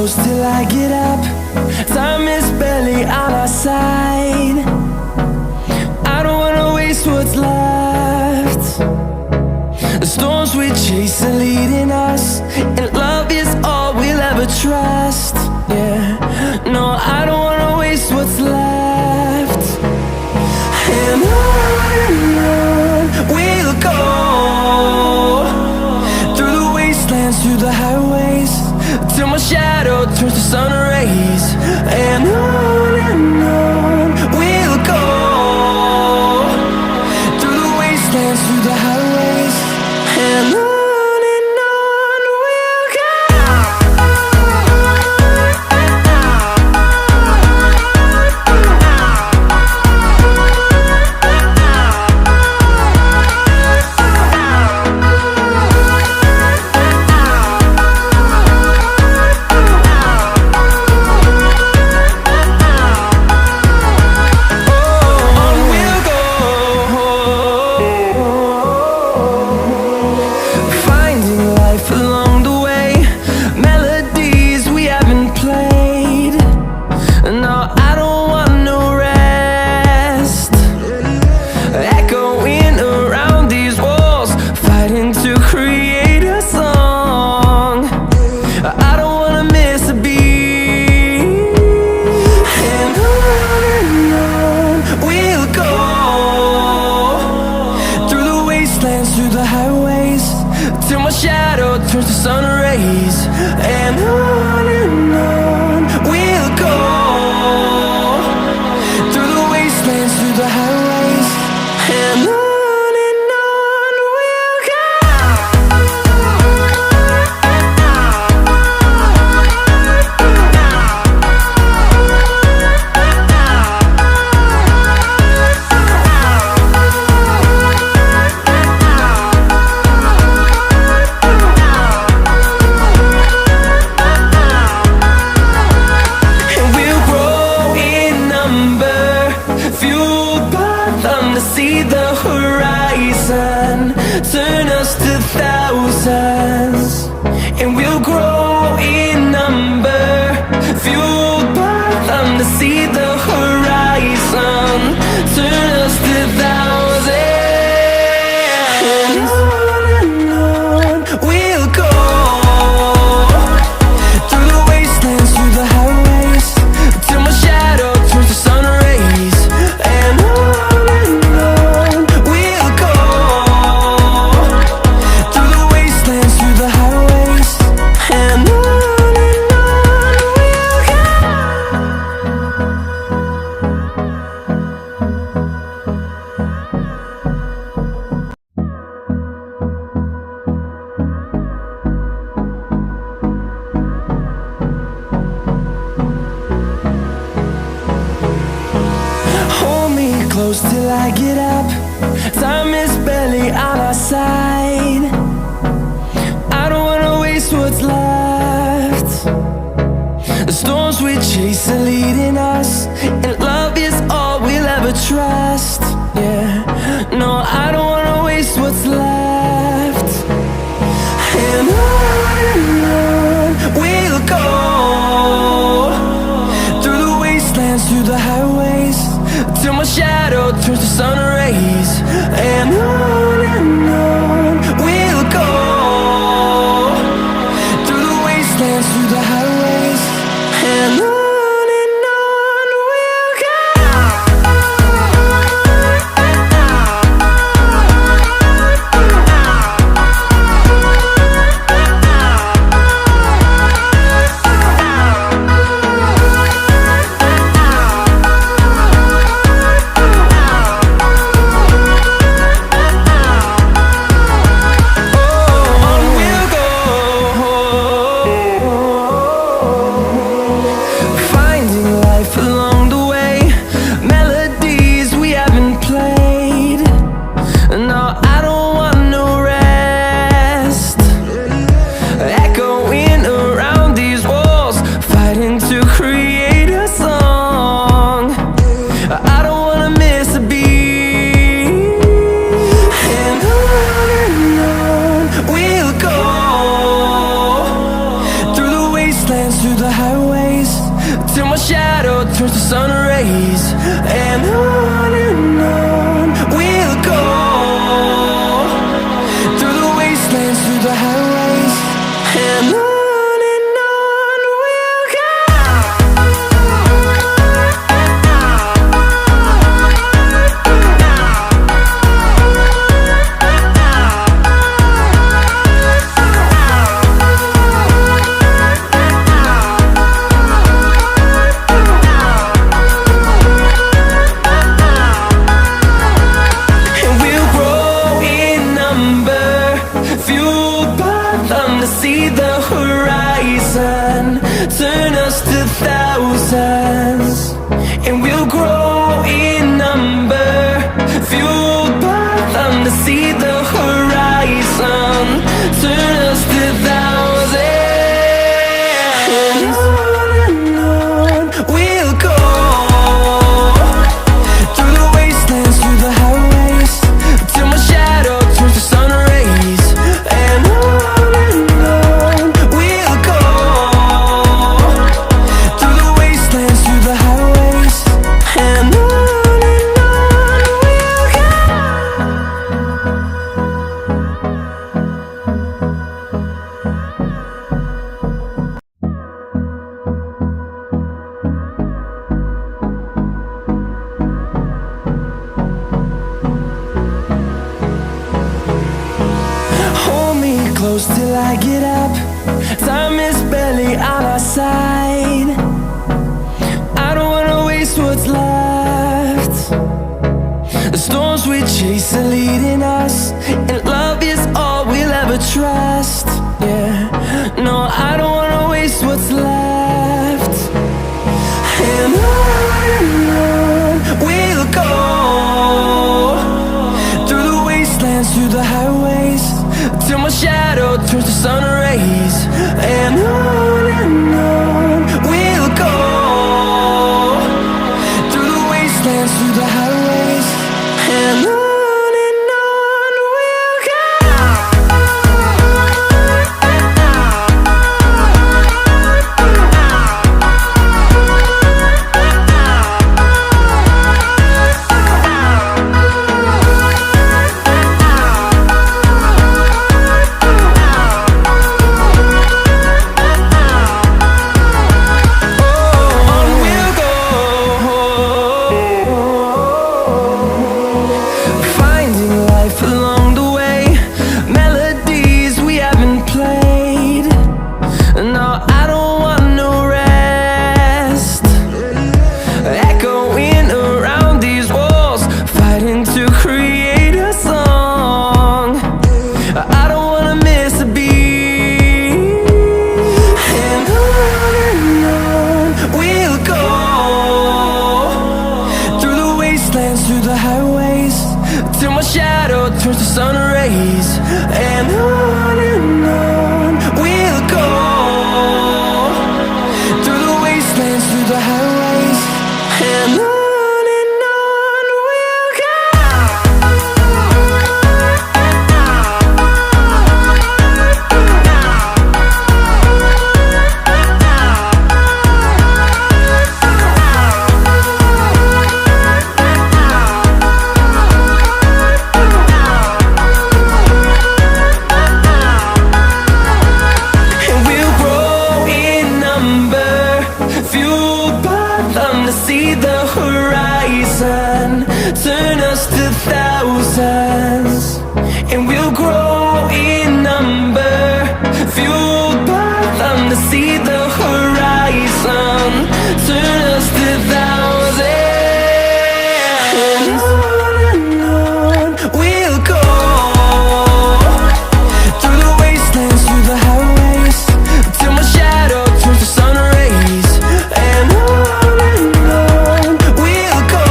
close till I get up. Time is barely on our side. I don't wanna waste what's left. The storms we chase are leading us, and love is all we'll ever trust. Yeah, no, I don't wanna waste what's left. And on we'll go, through the wastelands, through the highways, till my shadow turns to sun rays. And on we'll go, through the wastelands, through the highways, and on we'll go. Through the highways, till my shadow turns to sun rays. And on we'll go, through the wastelands, through the highways, and on we'll go. See the horizon, turn us to thousands, and we'll grow in number, fueled by them. To see the horizon, turn us to thousands, and on we'll go, through the wastelands, through the highways, till my shadow turns to sun rays. And close till I get up. Time is barely on our side. I don't wanna waste what's left. The storms we chase are leading us, and love is all we'll ever trust. Yeah, no, I don't wanna waste what's left. And on we'll go, through the wastelands, through the highways, till my shadow turns to sun rays. And on we'll go, through the wastelands, through the highways, and on see the horizon, turn us to thousands, and we'll grow in number, fueled by them to see the horizon, turn us to thousands, and on we'll go, through the wastelands, through the highways, till my shadow turns to sun rays, and on we'll go, through the wastelands, through the highways, and on we'll go. Hold me close till I get up. Time is barely on our side. I don't wanna waste what's left. The storms we chase are leading us, and love is all we'll ever trust. Yeah, no, I don't wanna waste what's left. And on we'll go, through the wastelands, through the highways, till my shadow turns to sun rays, and on we'll go, through the wastelands, through the highways, and on we'll go. Finding life along the way, melodies we haven't played. No, I don't want no rest. Echoing around these walls, fighting to create a song. I don't wanna miss a beat. And on we'll go, through the wastelands, through the highways, till my shadow turns to sun rays, and on we'll go, through the wastelands, through the highways, and on we'll go. And we'll grow in number, fueled by them to see the horizon, turn us to thousands, and we'll grow in number, fueled by them to see the horizon, turn us to thousands, and on we'll go, through the wastelands, through the highways, till my shadow turns to sun rays, and on we'll go,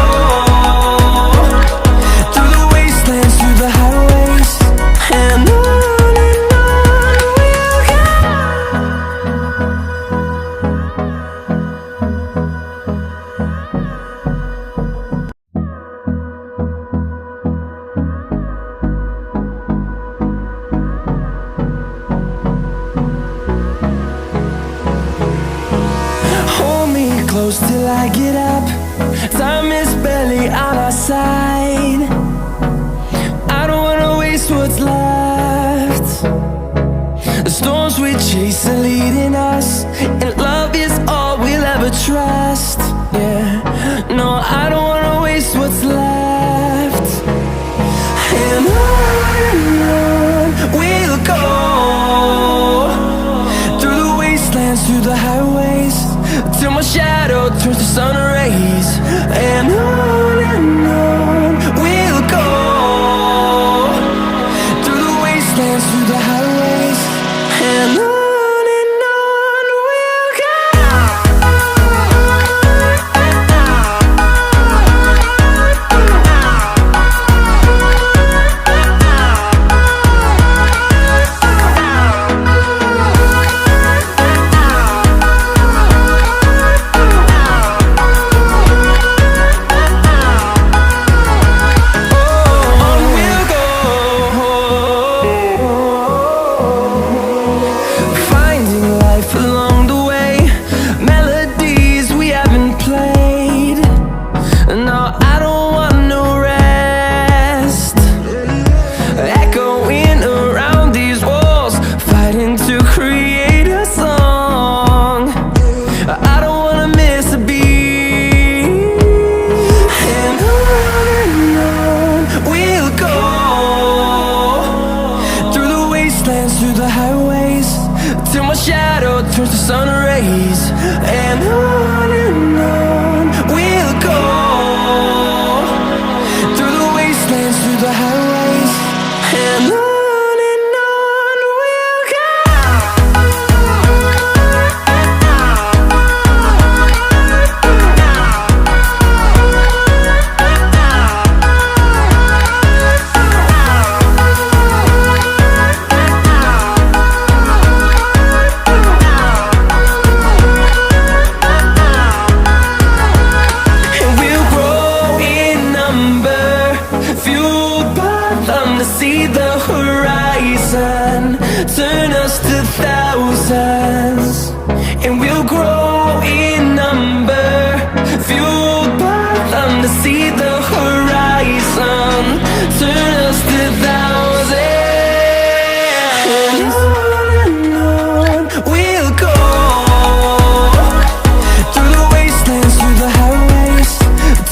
through the wastelands, through the highways, and on we'll go. Hold me close till I get up. Time is barely on our side. I don't wanna waste what's left. The storms we chase are leading us, and love is all we'll ever trust. Yeah, no, I don't wanna waste what's left. And on we'll go, through the wastelands, through the highways, till my shadow turns to sun rays, and on we'll go, through the wastelands, through the highways, and through the highways, till my shadow turns to sun rays. And on we'll go, through the wastelands, through the highways. And on we'll go. See the horizon, turn us to thousands, and we'll grow in number, fueled by them to see the horizon, turn us to thousands. And on we'll go, through the wastelands, through the highways,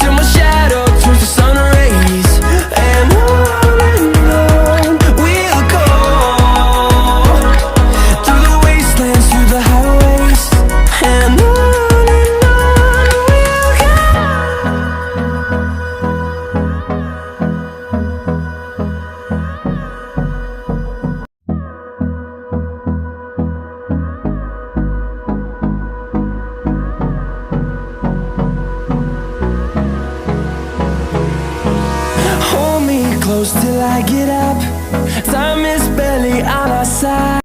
till my shadow turns to sun rays. And hold me close till I get up. Time is barely on our side.